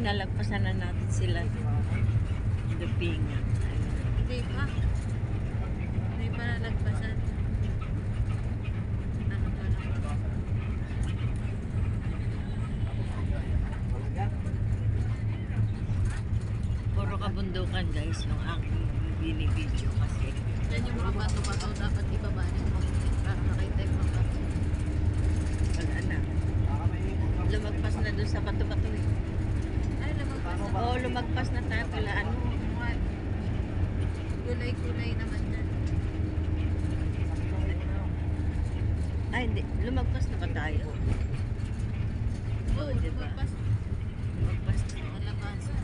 nalagpasan na natin sila. Dupinga. Hindi pa. Hindi pa nalagpasan. Ano pa lang. Puro kabundukan guys yung aking binibidyo kasi. Yan yung mga bato-bato dapat ibabanin mo para makita yung mga bato. Wala na. Lumagpas na doon sa bato-bato eh. Ay, lumagpas na. Oo, lumagpas na tayo pala ano. Gulay-gulay naman yan. Ay, hindi. Lumagpas na ba tayo? Oo, diba? lumagpas. Lumagpas na. Kalabasa.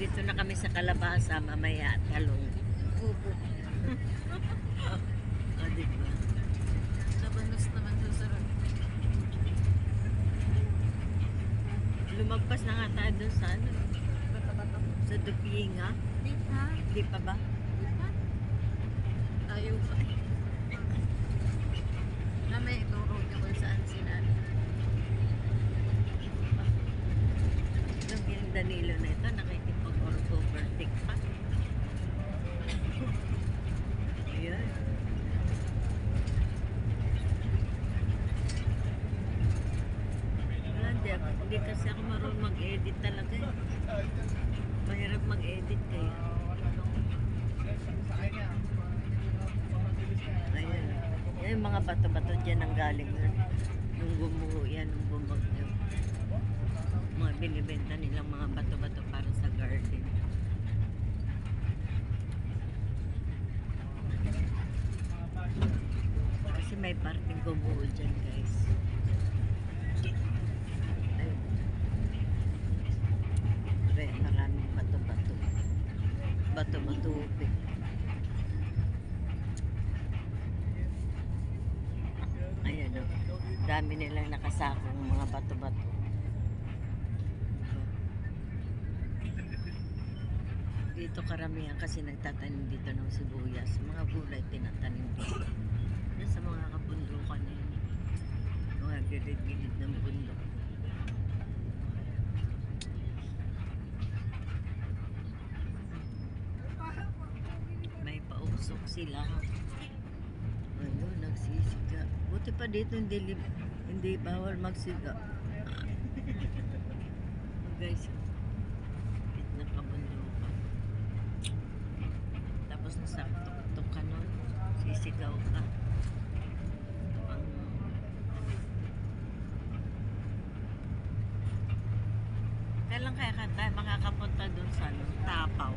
Dito na kami sa Kalabasa, mamaya talong. Upo. O, diba? Nabanos naman doon sa road. Lumagpas na nga tayo doon sa ano. Bato-bato. Sa Dupinga. Di pa. Hindi pa ba? Di pa. Ayaw pa. Namay ituro niya kung saan sila. Yung Danilo na ito, nakikipag-overtake pa. Ayan. Wala, hindi kasi ako marunong mag-edit talaga eh. Mahirap mag-edit kayo. Ayan. Yan yung mga bato-bato dyan ang galing yun. Nung gumuho yan, nung bumagyo. Mga binibenta nilang mga bato-bato para sa garden. Kasi may parting gumuho dyan guys. Ayun. Kaya maraming bato-bato. Bato-bato upi. Ayan o. Dami nilang nakasakong mga bato-bato. Dito karamihan kasi nagtatanim dito ng sibuyas. Mga gulay tinatanim dito. Yan sa mga kabundukan na yun. Mga gilid-gilid ng bundok. May pausok sila. Ayun, nagsisiga. Buti pa dito hindi bawal magsiga. Guys, na kabundukan. Tapos nasa tuk-tuk ka nun, sisigaw ka. Kailan kaya tayo makakapunta dun sa Tapaw?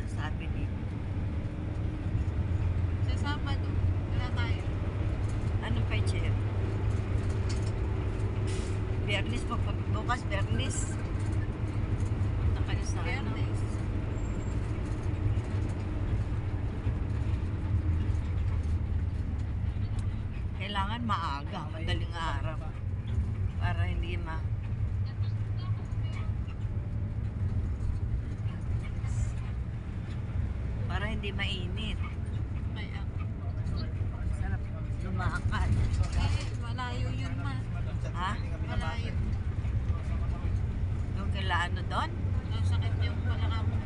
Sabi dito. Sa Sabado, wala tayo. Anong peche? Biyernes, bukas Biyernes. Punta kayo sa ano? Biyernes. Kailangan maaga, madaling araw. Para hindi para hindi mainit. May ako. Sarap lumakad. Eh, malayo yun ma. Ha? Malayo. Yung kaila ano doon? Ang sakit yung balakang mo.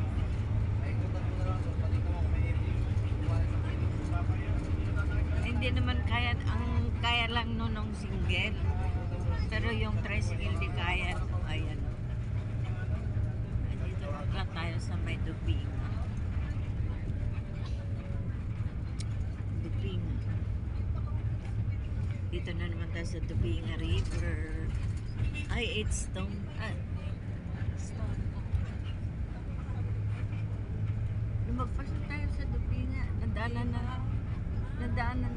Hindi naman kaya, ang kaya lang nun ng single. Pero yung tricycle di kaya. Ayan. Dito na tayo sa may Dupinga. Dupinga. Dito na naman tayo sa Dupinga River. Ay, it's stone. Lumagpas na tayo sa Dupinga. Nadaanan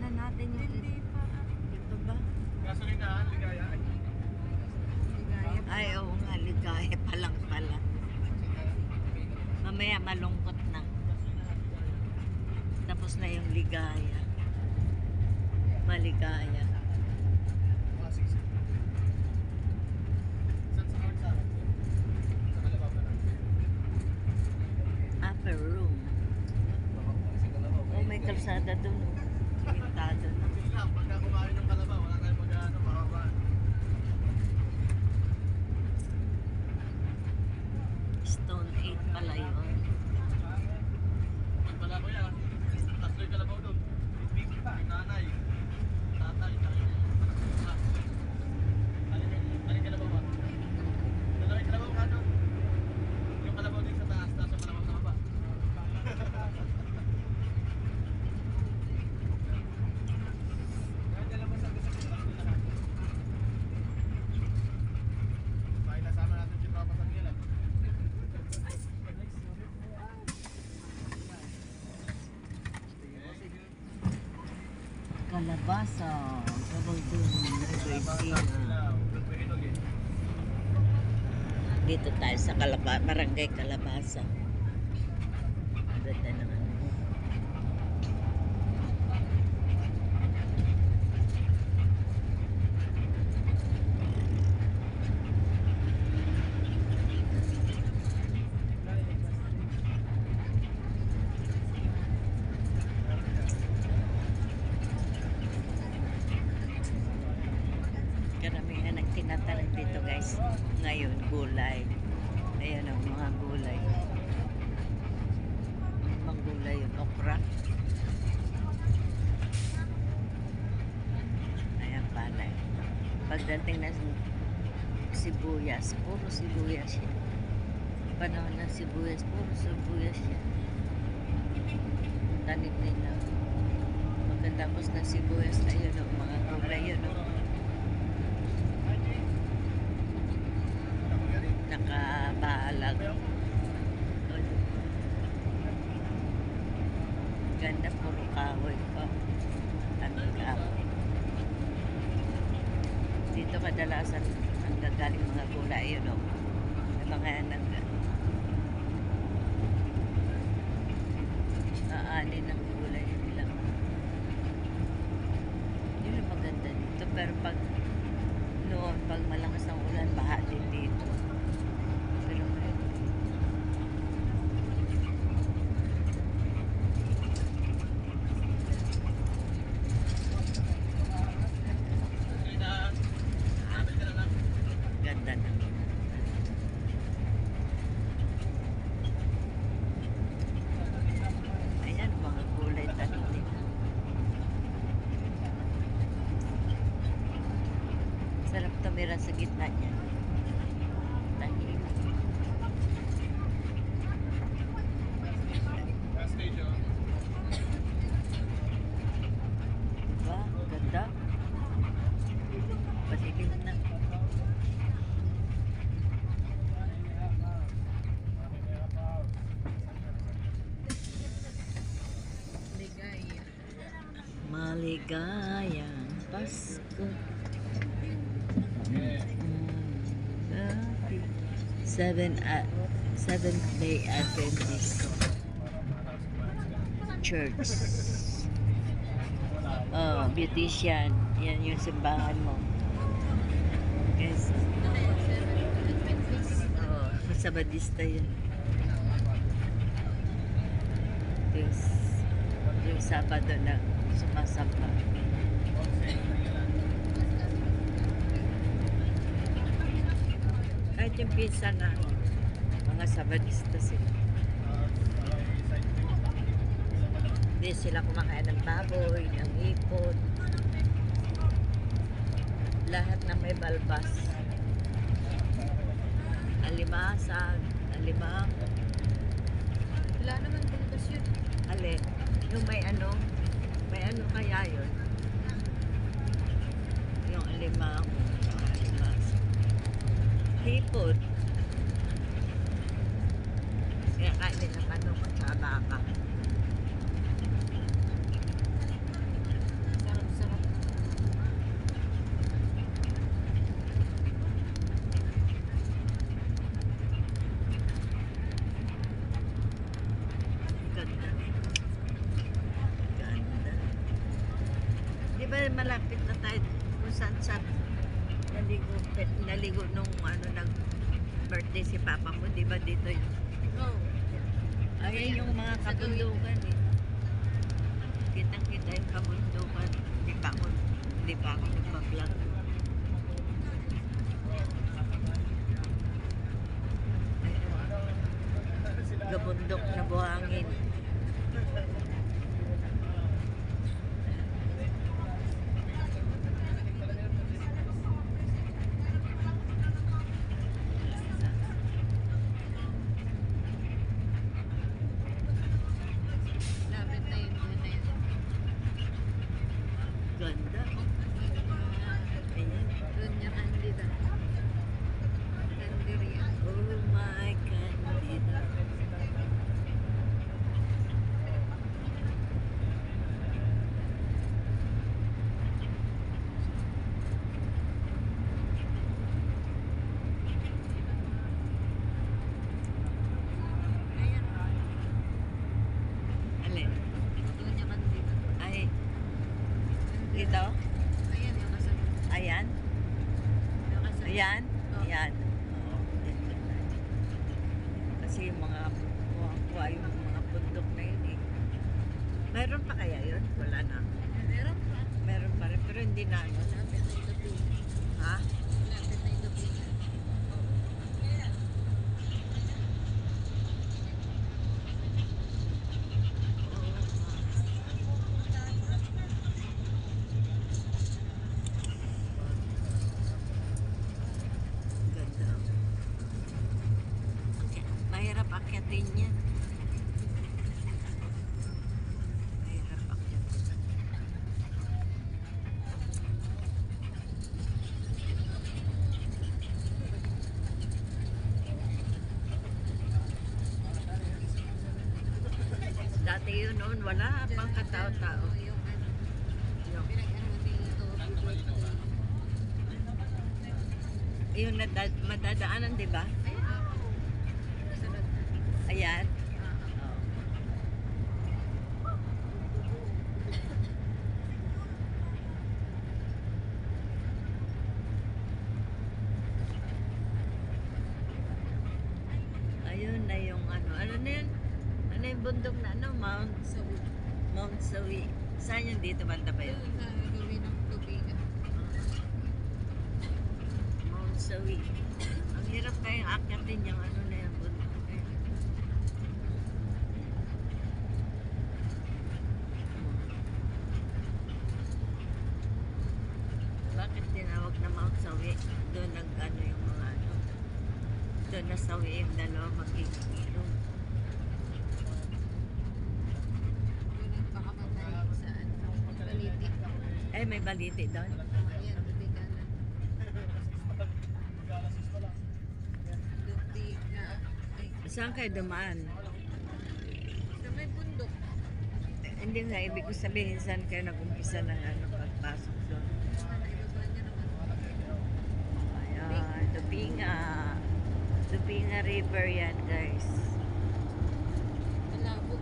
na natin yung... Hindi pa. Dito ba? Gasolinahan, ligaya. Ligaya. Ay, oo nga, ligaya pa lang pala. Mamaya malungkot na. Tapos na yung ligaya. Maligaya. Saan sa North Sara? Sa Kalabaw na lang. Upper room. Sa Kalabaw. Oh, may kalsada dun. Pintado na. Pagka kumain ng Kalabaw, wala tayong mag-ano, makabaan. Stone 8 pala yun. Yung pala ko yan. Tatlo yung kalabaw doon. Yung nanay. Tatay. Alin kalabaw ba? Dalawa yung kalabaw ka doon. Yung kalabaw din sa taas. Tapos yung kalabaw sa baba. May nasama natin si Papa Sanggila. Kalabasa. Gabang dun. Dito tayo sa Barangay Kalabasa. Ganda naman. Karamihan ang tinatanim dito guys. Ngayon, gulay. Ayan ang mga gulay. Mga gulay yung okra. Ayan palay. Pagdating na sibuyas, puro sibuyas yan. Panahon ng sibuyas, puro sibuyas yan. Tanim nila. Pagkatapos ng sibuyas na yun, mga gulay yun. Nakabaalag. Ganda, puro kahoy pa. Anong kahoy. Dito kadalasan ang gagaling mga gulay yun o. Mga aani ng gulay nila. Yun ang maganda dito. Pero pag noon, pag malakas ang ulan, baha din dito. Pero ngayon, ganda na. Ayan, mga gulay tanim nila. Sarap tumira sa gitna niya. Tahimik. Diba? Ganda. Pasilim na. Ligaya. Maligayang Pasko. Seventh-day Adventist Church. Oh, beautician. Yan yung simbahan mo. Yes. Oh, Sabadista yan. Yung Sabado na sumasamba. Kahit yung pizza na mga Sabadista sila. Hindi sila kumakain ng baboy, ng hipon. Lahat na may balbas. Alimasag, alimang. Wala naman bulbas yun. Alin? Yung may ano kaya yun? Yung alimang, alimasag. Hipon. Kaya kain nila manok at saka baka. Sarap-sarap. Ganda. Ganda. Di ba malapit na tayo kung saan naligo nung nag-birthday si Papa mo, di ba dito yun? Oh. Ayun yung mga Sa gawin. kabundukan eh. Kitang-kita yung kabundukan. Hindi pa ako nagpa-vlog. Ayun. taga-bundok na buhangin. Lapit na yun. Yun na yun. Ganda. Ayan. Doon niya Candida. Candiria. Oh my Candida. Ayan. Alin? Doon niya Candida. Ay, dito? Ayan yung kasunod. Ayan? Yung kasunod. Ayan? Oo. Ayan. Oo, dito na. Kasi yung mga kuha yung mga bundok na yun eh. Meron pa kaya yun? Wala na. Meron pa. Meron pa rin, pero hindi na ano. Lapit na yung gabi. Ha? Lapit na yung gabi. Ganda. Okay. Mahirap akyatin yan. Mahirap akyatin. Dati yun noon, wala pang katao-tao. Oo, yung ano. Yung, Pinag-ano dito. yung madadaanan, di ba? Ayan. Kasunod na. Ayan. Oo. Oh. Ayun na yung ano. Ano na yun? Ano yung bundok na ano? So, Mount Sawi. Saan yun dito? Banda ba yun? doon na gawin ng tubigan. Mount Sawi. Ang hirap kayong akyatin yung ano na yung bundok na yun. Bakit tinawag na Mount Sawi? Doon nag ano yung mga ano. Doon nasawi yung dalawa magkikilong. Doon nagpakamatay sa ano. Baliti. Eh, may baliti doon. Ayan, tubigan na. Dupi na. Ay, Saan kayo dumaan? sa may bundok. Hindi nga, ibig ko sabihin saan kayo nag-umpisa ng ano, pagpasok doon. Ibaba niya naman. Ayan, Lupinga. Lupinga River yan, guys. Malabo.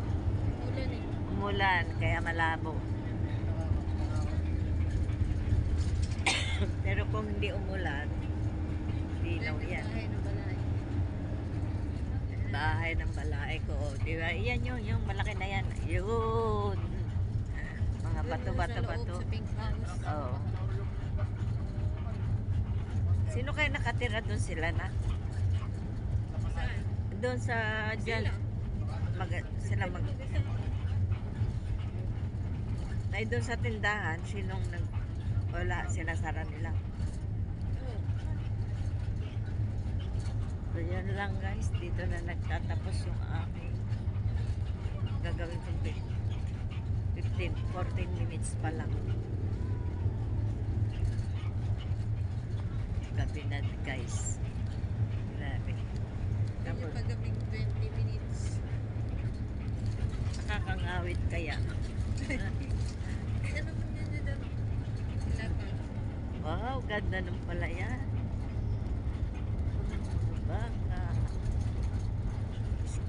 Ulan eh. Umulan, kaya malabo. Pero kung hindi umulan, linaw yan. Bahay ng balay. Bahay ng balaay ko. Oh, di ba? Yan yung malaki na yan. Yun. Mga bato. Sa pink house. Oo. Sino kayo nakatira doon sila na? Saan? Doon sa dyan. Sila mag... Ay, doon sa tindahan, sinong nag... Wala, sinasara nila. Oo. So, yan lang guys. Dito na nagtatapos yung aking gagawin kong 14 minutes pa lang. Gabi na guys. Grabe. Yung Tapos, pagabing 20 minutes. nakakangawit kaya. Ano mo niya dyan? Lapag. Wow, ganda ng palayan. Baka.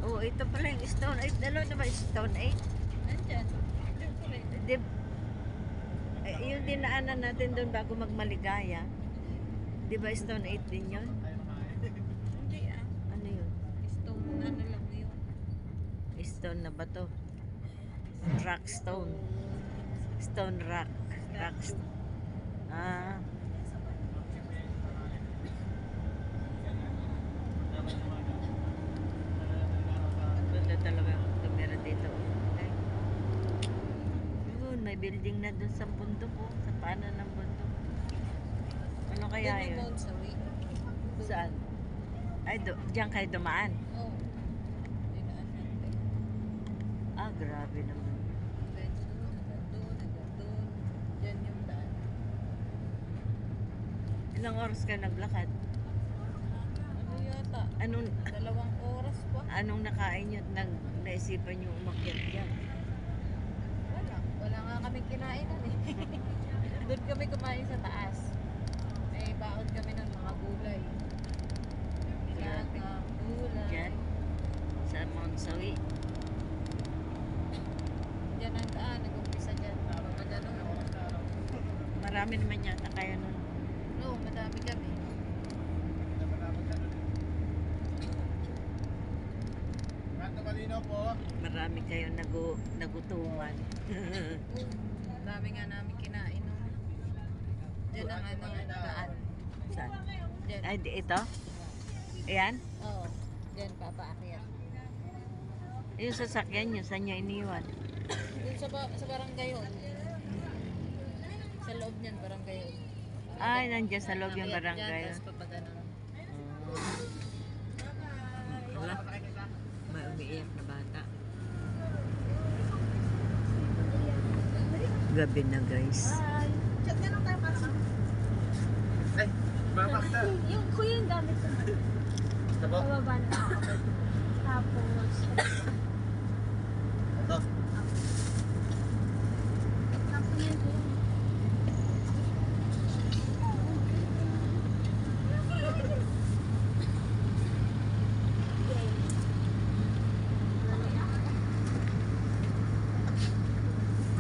Oh, ito pala yung Stone 8. Dalawa na ba yung Stone 8? Nandyan. Siyempre. Di, yung dinaanan natin doon bago magmaligaya. Di ba Stone 8 din yun? Hindi ah. Ano yun? Stone ano lang yun. Stone na ba to? Rock stone. Stone rock. Rock stone. Ah. building na dun sa bundok ko, sa paanan ng bundok. Ano kaya Doon yung yun? Mount Sawi. Saan? Ay, diyan kayo dumaan. Oo. Dinaan natin. Ah, grabe naman. Hanggang doon. Diyan yung daan. Ilang oras ka naglakad? Ano yata? Anong 2 oras pa? anong nakain nyo at naisipan nyo umakyat dyan? Wala nga kami kinainan eh. Doon kami kumain sa taas. May baon kami ng mga gulay. Grabe. Gulay. Dyan? Sa Mount Sawi? Diyan ang daan. Nag-umpisa dyan. Magano. Marami naman yata kayo nun. No, madami kami. Kanto Malinaw po. Marami kayo nagutuman. Dami nga namin kinain nun. Diyan ang daan. Saan? Diyan. Ay, ito? Ayan? Oo. Diyan papaakyat. Yung sasakyan nyo, saan nyo iniwan? Doon sa barangay yun. Sa loob niyan, barangay yun. Ay, nandiyan sa loob yung Akyat barangay. dyan, tapos papagano. Wala. May umiiyak na bata. Gabi na, guys. Chat na lang tayo kasi. Ay, babakta. Yung kuya yung gamit sa Sabo. pababa na ako. Tapos, Ito. tapos yan kuya.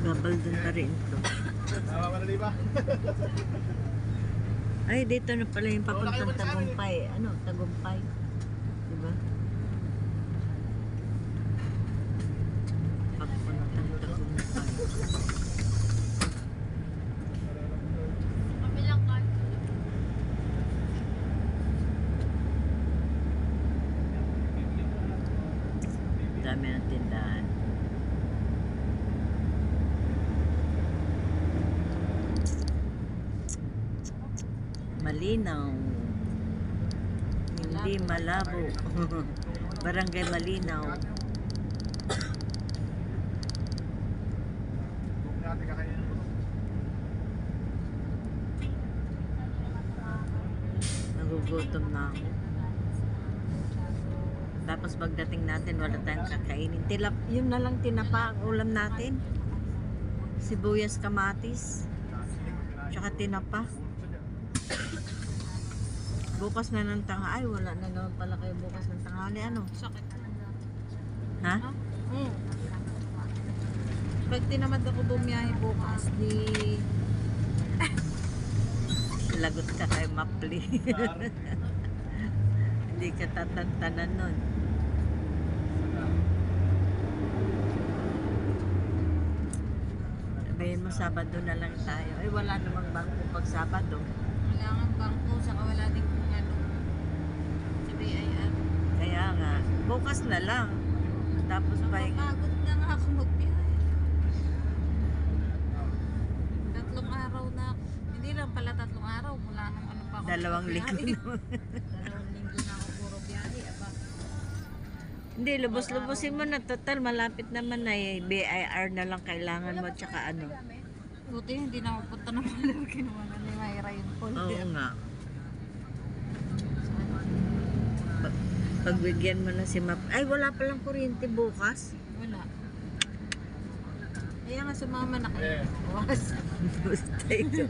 Gabal dun pa rin ito. Nawamalali ba? Ay, dito na pala yung papuntang Tagumpay. Ano? Tagumpay. Diba? Papuntang Tagumpay. Kabilang ka. Dami ng tindahan. Malinaw. Hindi malabo. Barangay Malinaw. Huwag natin kakainin ng buto. Nagugutom na ako. Tapos pagdating natin, wala tayong kakainin. Yun na lang tinapa ang ulam natin. Sibuyas, kamatis. Tsaka tinapa. Bukas na ng tanghali. Ay, wala na naman pala kayo bukas ng tanghali. Ano? Sakit. Ha? Pag tinamad ako bumiyahe bukas, di... Lagot ka kay Mapli. Hindi ka tatantanan nun. Sabihin mo, Sabado na lang tayo. Ay, wala namang bangko pag Sabado. Kailangan bangko, saka wala din kung ano. Sa BIR. Kaya nga, bukas na lang. Tapos Napapagod na nga ako magbiyahe. 3 araw na ako. Hindi lang pala 3 araw. Mula nung ano pa ako. 2 linggo nagbiyahe. naman. 2 linggo na ako puro biyahe. Aba. Hindi, lubos-lubosin mo na. Total, malapit naman na eh. BIR na lang kailangan mo. Tsaka ano. Buti hindi na mapunta ng Malar. Kinuha na ni Mayra yung folder. Oo nga. Pagbigyan mo na si Map. Ay, wala palang kuryente bukas. Wala. Kaya nga sumama na kayo. Was. Basta ito.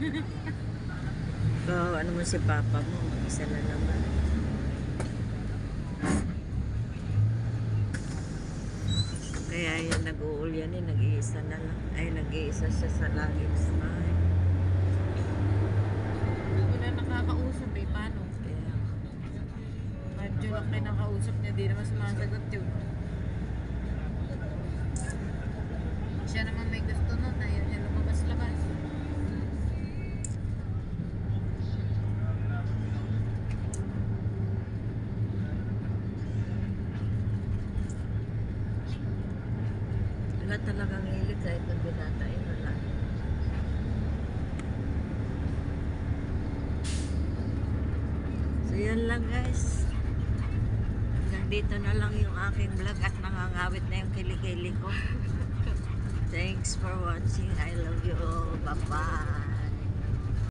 Ano mo si Papa mo? Isa na naman. Kaya yung nag-uulyan nag-iisa na lang. Ay, nag-iisa siya sa langit. Ay, Wala nakakausap eh. Paano? kaya, Medyo lang kinakausap niya. Di naman sumasagot yun. Siya naman may gusto nun. Ayaw niya lumabas-labas. wala talagang hilig kahit nang binatain. Wala. yan lang guys. Hanggang dito na lang yung aking vlog at nangangawit na yung kilikili ko. Thanks for watching. I love you all. Bye-bye.